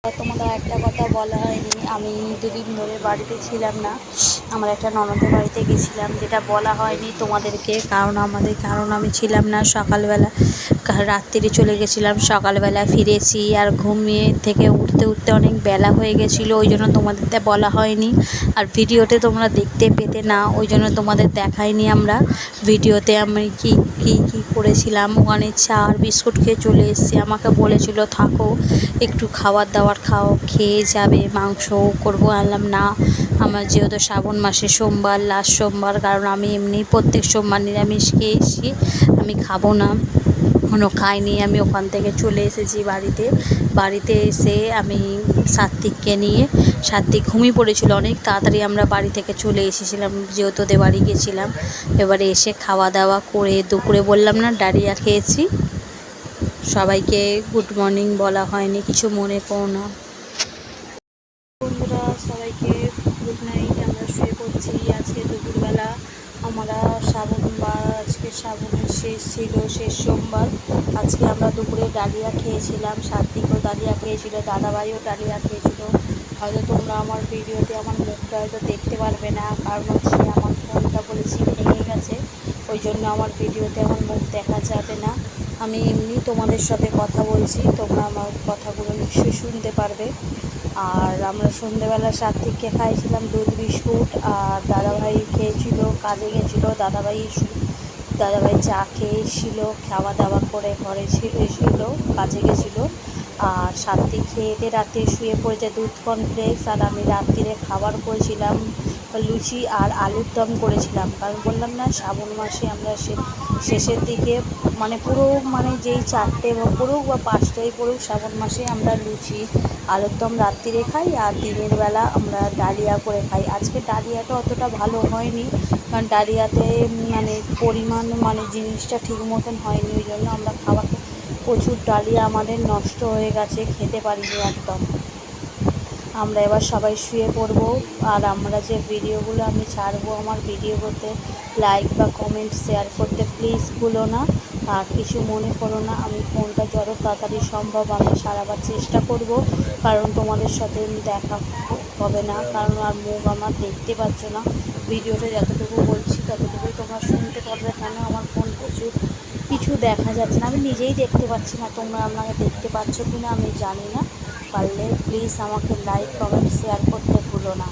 তোমাদের একটা কথা বলা হয়নি, আমি দুদিন ধরে বাড়িতে ছিলাম না। আমার একটা ননদের বাড়িতে গেছিলাম, যেটা বলা হয়নি তোমাদেরকে। কারণ আমি ছিলাম না সকালবেলা, রাত্রিরে চলে গেছিলাম, সকালবেলা ফিরেছি। আর ঘুমিয়ে থেকে উঠতে উঠতে অনেক বেলা হয়ে গেছিলো, ওই জন্য তোমাদের বলা হয়নি। আর ভিডিওতে তোমরা দেখতে পেতে না, ওই জন্য তোমাদের দেখাইনি। আমরা ভিডিওতে আমি কি করেছিলাম, ওখানে চা আর বিস্কুট খেয়ে চলে এসেছি। আমাকে বলেছিল থাকো, একটু খাবার দাবার খাও, খেয়ে যাবে, মাংস করবো। আনলাম না, আমার যেহেতু শ্রাবণ মাসে সোমবার, লাস্ট সোমবার, কারণ আমি এমনি প্রত্যেক সোমবার নিরামিষ খেয়েছি, আমি খাবো না, কোনো খাইনি। আমি ওখান থেকে চলে এসেছি বাড়িতে এসে আমি সাত্বিক ঘুমিয়ে পড়েছিল। অনেক তাড়াতাড়ি আমরা বাড়ি থেকে চলে এসেছিলাম, যেহেতু ওদের বাড়ি গেছিলাম। এবারে এসে খাওয়া দাওয়া করে দুপুরে বললাম না ডালিয়া খেয়েছি। সবাইকে গুড মর্নিং বলা হয়নি, কিছু মনে করো না বন্ধুরা। সবাইকে গুড নাইট। আমরা শুয়ে পড়ছি। আজকে দুপুরবেলা আমরা আজকে শ্রাবণের শেষ সোমবার। আজকে আমরা দুপুরে ডালিয়া খেয়েছিলাম, সাত্বিকও ডালিয়া খেয়েছিল, দাদাভাইও ডালিয়া খেয়েছিল। হয়তো তোমরা আমার ভিডিওতে আমার মুখটা হয়তো দেখতে পারবে না, কারণ হচ্ছে আমার ফোনটা বলেছি ভেঙে গেছে, ওই জন্য আমার ভিডিওতে আমার মুখ দেখা যাবে না। আমি এমনি তোমাদের সাথে কথা বলছি, তোমরা আমার কথাগুলো নিশ্চয়ই শুনতে পারবে। আর আমরা সন্ধ্যেবেলা সাত্বিককে খাইছিলাম দুধ বিস্কুট, আর দাদাভাই খেয়েছিল, কাজে গেছিলো। দাদাভাই চা খেয়ে এসেছিল, খাওয়া দাওয়া করে ঘরে ছিল, কাজে গেছিলো। আর সাত্বিক খেয়ে রাতে শুয়ে পড়েছে দুধ কর্নফ্লেক্স। আর আমি রাত্রিরে খাবার করেছিলাম লুচি আর আলুর দম করেছিলাম, কারণ বললাম না শ্রাবণ মাসে আমরা শেষের দিকে যেই 4টে পড়ুক বা 5টাই পড়ুক, শ্রাবণ মাসে আমরা লুচি আলুর দম রাত্রিরে খাই, আর দিনের বেলা আমরা ডালিয়া করে খাই। আজকে ডালিয়াটা অতটা ভালো হয়নি, কারণ ডালিয়াতে পরিমাণ জিনিসটা ঠিক মতন হয়নি, ওই জন্য আমরা প্রচুর ডালিয়া আমাদের নষ্ট হয়ে গেছে, খেতে পারিনি একদম। আমরা এবার সবাই শুয়ে পড়বো। আর আমরা যে ভিডিওগুলো আমি ছাড়বো, আমার ভিডিওতে লাইক বা কমেন্ট শেয়ার করতে প্লিজ ভুলো না। আর কিছু মনে করো না, আমি ফোনটা যত তাড়াতাড়ি সম্ভব আমি সারাবার চেষ্টা করব, কারণ তোমাদের সাথে দেখা হবে না, কারণ আর মুখ আমার দেখতে পাচ্ছ না। ভিডিওতে যতটুকু বলছি ততটুকুই তোমরা শুনতে পারবে, কেন আমার ফোন প্রচুর কিছু দেখা যাচ্ছে না, আমি নিজেই দেখতে পাচ্ছি না। তোমরা আপনাকে দেখতে পাচ্ছ কি না আমি জানি না। পারলে প্লিজ আমাকে লাইক কমেন্ট শেয়ার করতে ভুলো না।